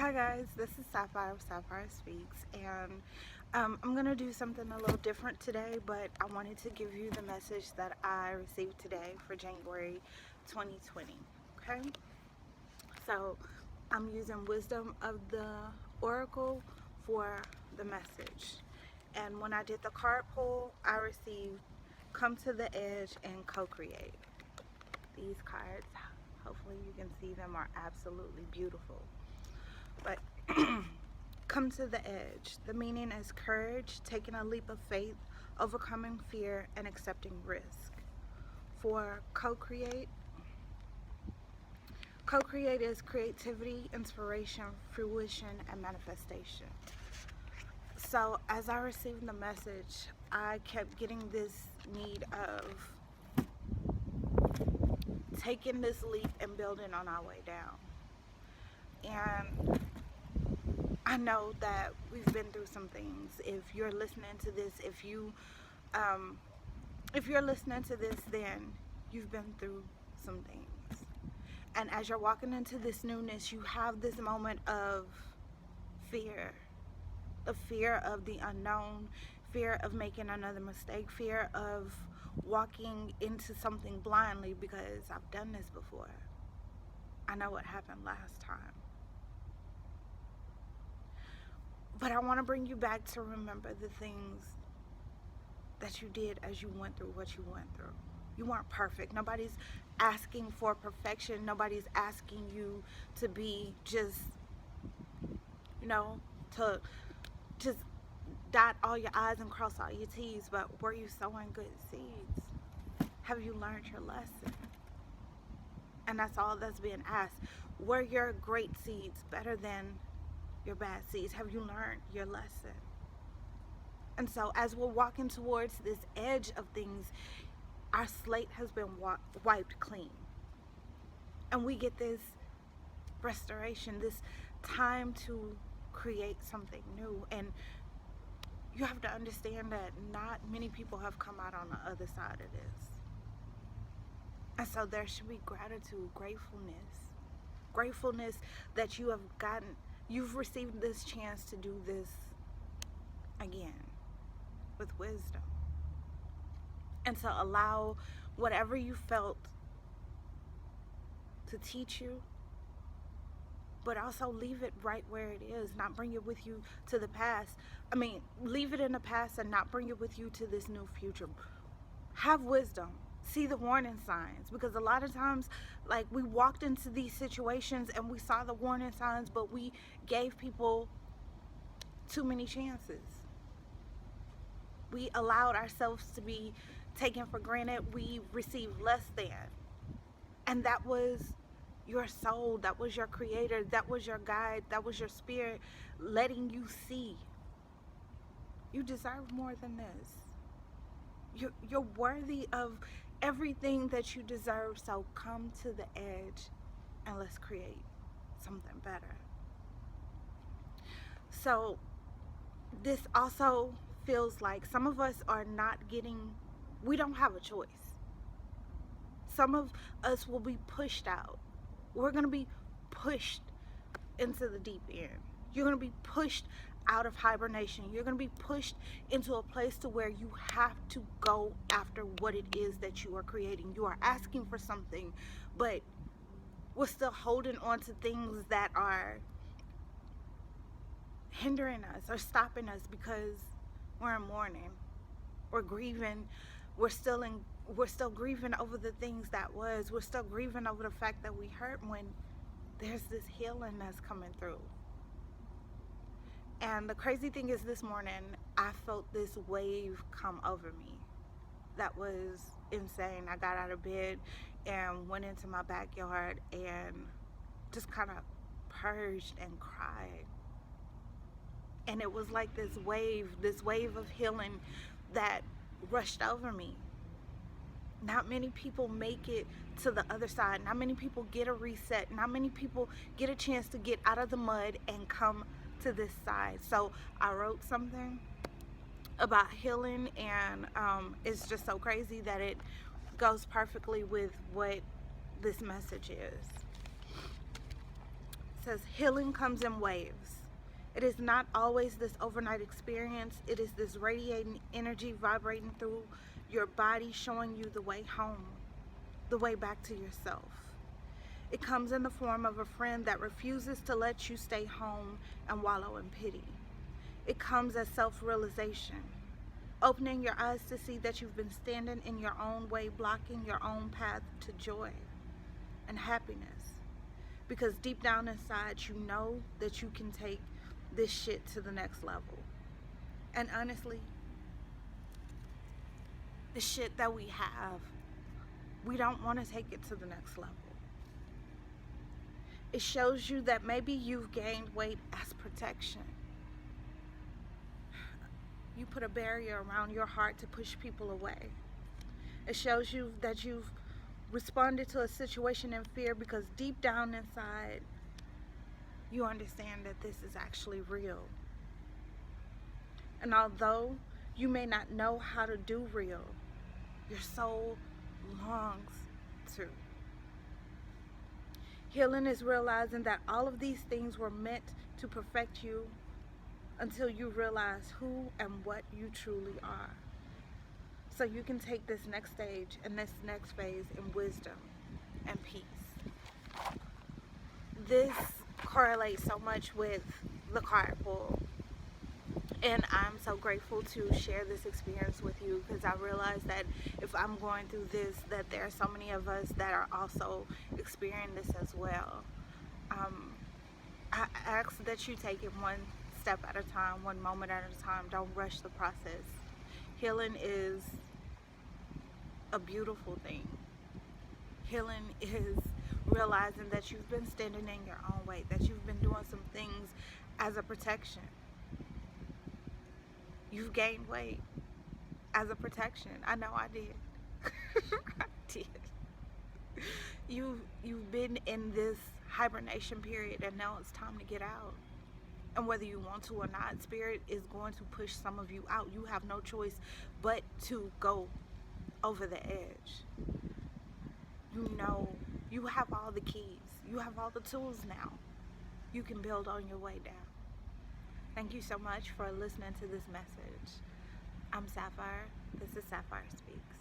Hi guys, this is Sapphire of Sapphire Speaks, and I'm gonna do something a little different today, but I wanted to give you the message that I received today for January 2020. Okay, so I'm using Wisdom of the Oracle for the message, and when I did the card pull, I received Come to the Edge and Co-Create. These cards, hopefully you can see them, are absolutely beautiful. But come to the edge. The meaning is courage, taking a leap of faith, overcoming fear, and accepting risk. For co-create is creativity, inspiration, fruition, and manifestation. So as I received the message, I kept getting this need of taking this leap and building on our way down. And I know that we've been through some things. If you're listening to this, if you're listening to this, then you've been through some things. And as you're walking into this newness, you have this moment of fear. The fear of the unknown, fear of making another mistake, fear of walking into something blindly, because I've done this before. I know what happened last time. But I want to bring you back to remember the things that you did as you went through what you went through. You weren't perfect. Nobody's asking for perfection. Nobody's asking you to be just, to just dot all your I's and cross all your T's. But were you sowing good seeds? Have you learned your lesson? And that's all that's being asked. Were your great seeds better than your bad seeds? Have you learned your lesson? And so as we're walking towards this edge of things, our slate has been wiped clean. And we get this restoration, this time to create something new. And you have to understand that not many people have come out on the other side of this. And so there should be gratitude, gratefulness that you've received this chance to do this again with wisdom. And to allow whatever you felt to teach you, but also leave it right where it is, not bring it with you to the past. Leave it in the past and not bring it with you to this new future. Have wisdom. See the warning signs, because a lot of times, like, we walked into these situations and we saw the warning signs, but we gave people too many chances. We allowed ourselves to be taken for granted. We received less than. And that was your soul, that was your creator, that was your guide, that was your spirit letting you see you deserve more than this. You're worthy of everything that you deserve. So come to the edge and let's create something better. So this also feels like some of us are we don't have a choice. Some of us will be pushed out. We're going to be pushed into the deep end. You're going to be pushed out of hibernation. You're going to be pushed into a place to where you have to go after what it is that you are creating. You are asking for something, but we're still holding on to things that are hindering us or stopping us because we're in mourning. We're grieving. We're still grieving over the things that was. We're still grieving over the fact that we hurt, when there's this healing that's coming through. And the crazy thing is, this morning I felt this wave come over me that was insane. I got out of bed and went into my backyard and just kind of purged and cried. And it was like this wave of healing that rushed over me. Not many people make it to the other side. Not many people get a reset. Not many people get a chance to get out of the mud and come to this side. So I wrote something about healing, and it's just so crazy that it goes perfectly with what this message is. It says healing comes in waves. It is not always this overnight experience. It is this radiating energy vibrating through your body, showing you the way home, the way back to yourself. It comes in the form of a friend that refuses to let you stay home and wallow in pity. It comes as self-realization, opening your eyes to see that you've been standing in your own way, blocking your own path to joy and happiness. Because deep down inside, you know that you can take this shit to the next level. And honestly, the shit that we have, we don't want to take it to the next level. It shows you that maybe you've gained weight as protection. You put a barrier around your heart to push people away. It shows you that you've responded to a situation in fear because deep down inside, you understand that this is actually real. And although you may not know how to do real, your soul longs to. Healing is realizing that all of these things were meant to perfect you until you realize who and what you truly are. So you can take this next stage and this next phase in wisdom and peace. This correlates so much with the card pull. And I'm so grateful to share this experience with you because I realize that if I'm going through this, that there are so many of us that are also experiencing this as well. I ask that you take it one step at a time, one moment at a time. Don't rush the process. Healing is a beautiful thing. Healing is realizing that you've been standing in your own way, that you've been doing some things as a protection. You've gained weight as a protection. I know I did. I did. You've been in this hibernation period and now it's time to get out. And whether you want to or not, Spirit is going to push some of you out. You have no choice but to go over the edge. You know, you have all the keys. You have all the tools now. You can build on your way down. Thank you so much for listening to this message. I'm Sapphire. This is Sapphire Speaks.